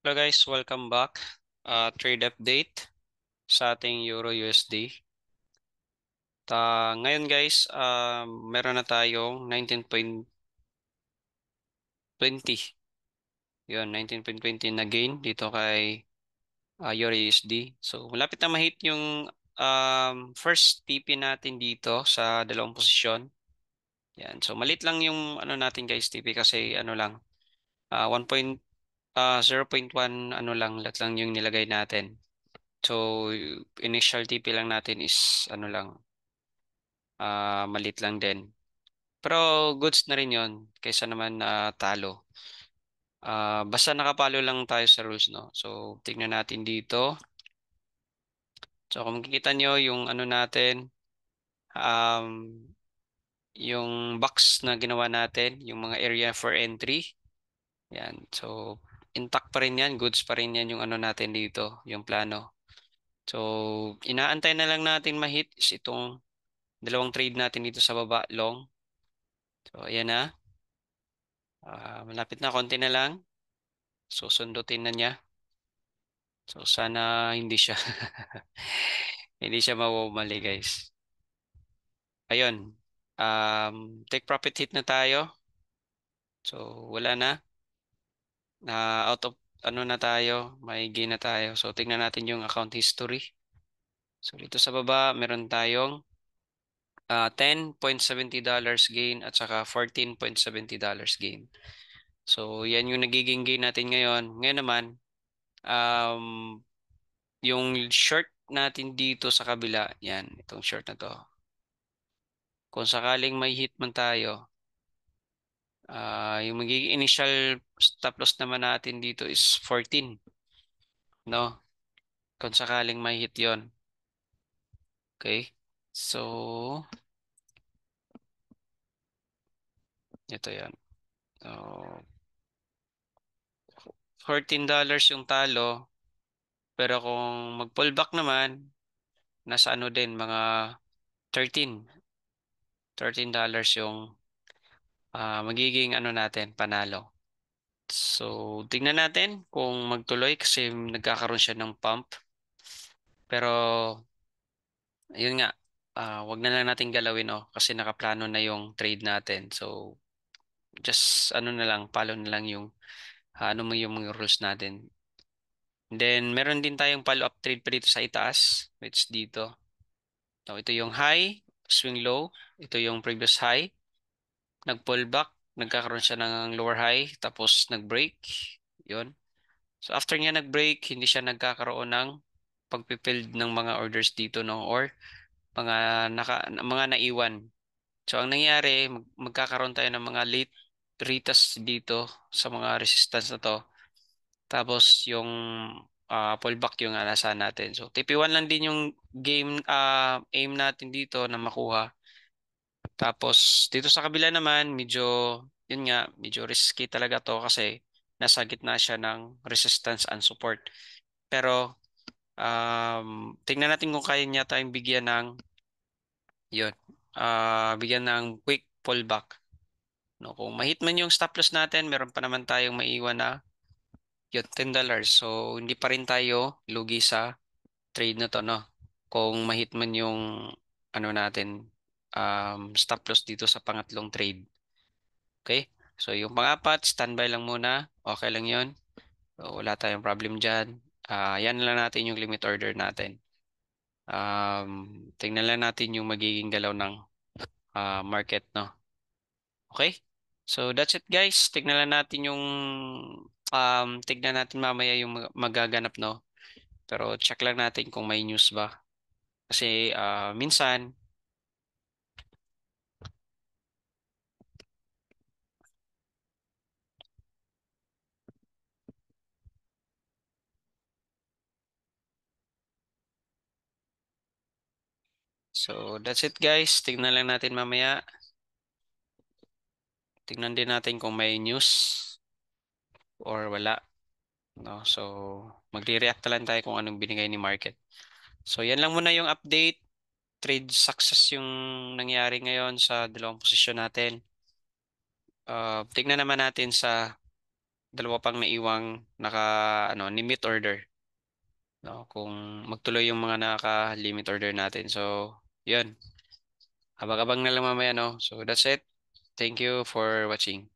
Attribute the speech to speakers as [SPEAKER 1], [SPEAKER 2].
[SPEAKER 1] Hello guys, welcome back. Trade update sa ating Euro USD. Ngayon guys, meron na tayong 19.20. Yun, 19.20 na gain dito kay Euro USD. So malapit na ma-hit yung first TP natin dito sa dalawang posisyon. Yan. So malit lang yung ano natin guys TP kasi ano lang 0.1 ano lang yung nilagay natin. So, initial TP lang natin is ano lang, malit lang din. Pero goods na rin yon kaysa naman talo. Basta nakapalo lang tayo sa rules, no? So, tignan natin dito. So, kung makikita nyo yung ano natin, um, yung box na ginawa natin, yung mga area for entry. Yan. So, intact pa rin yan, goods pa rin yan yung ano natin dito, yung plano. So, inaantay na lang natin ma-hit is itong dalawang trade natin dito sa baba, long. So, ayan na. Malapit na, konti na lang. Susundutin na niya. So, sana hindi siya hindi siya mawawali, guys. Ayun. Take profit hit na tayo. So, wala na. Out of ano na tayo. May gain na tayo. So, tingnan natin yung account history. So, dito sa baba, meron tayong $10.70 gain at saka $14.70 gain. So, yan yung nagiging gain natin ngayon. Ngayon naman, um, yung short natin dito sa kabila, yan, itong short na to. Kung sakaling may hit man tayo, yung magiging initial stop loss naman natin dito is 14. No? Kung sakaling may hit yon. Okay? So, ito yan. So, $14 yung talo. Pero kung mag-pullback naman, nasa ano din, mga 13. $13 yung magiging ano natin, panalo. So, tingnan natin kung magtuloy kasi nagkakaroon siya ng pump. Pero, yun nga, wag na lang natin galawin kasi nakaplano na yung trade natin. So, just ano na lang, follow na lang yung ano mo yung mga rules natin. And then, meron din tayong follow-up trade pa dito sa itaas, which dito. So, ito yung high, swing low. Ito yung previous high. Nag-pullback, nagkakaroon siya ng lower high, tapos nag-break. Yun. So after niya nag-break, hindi siya nagkakaroon ng pagpipild ng mga orders dito, no, or mga naiwan. So ang nangyari, magkakaroon tayo ng mga late retest dito sa mga resistance na to. Tapos yung pullback yung alasan natin. So TP1 lang din yung game aim natin dito na makuha. Tapos dito sa kabila naman, yun nga, medyo risky talaga to kasi nasa gitna siya ng resistance and support. Pero tingnan natin kung kaya niya tayong bigyan ng yun. Bigyan ng quick pullback. No, kung mahit man yung stop loss natin, meron pa naman tayong maiwan na yun, $10. So hindi pa rin tayo lugi sa trade na to, no. Kung mahit man yung ano natin stop loss dito sa pangatlong trade. Okay? So yung pang-apat, standby lang muna. Okay lang yun. So, wala tayong problem dyan. Yan lang natin yung limit order natin. Tingnan lang natin yung magiging galaw ng market, no? Okay? So that's it guys. Tignan natin mamaya yung magaganap, no? Pero check lang natin kung may news ba. Kasi minsan, so that's it guys. Tignan lang natin mamaya. Tignan din natin kung may news or wala. No? So, magre-react na lang tayo kung anong binigay ni market. So, yan lang muna yung update. Trade success yung nangyari ngayon sa dalawang posisyon natin. Tignan naman natin sa dalawa pang naiwang naka ano limit order, no? Kung magtuloy yung mga naka-limit order natin. So, yun. Abang-abang na lang mamaya, no? So, that's it. Thank you for watching.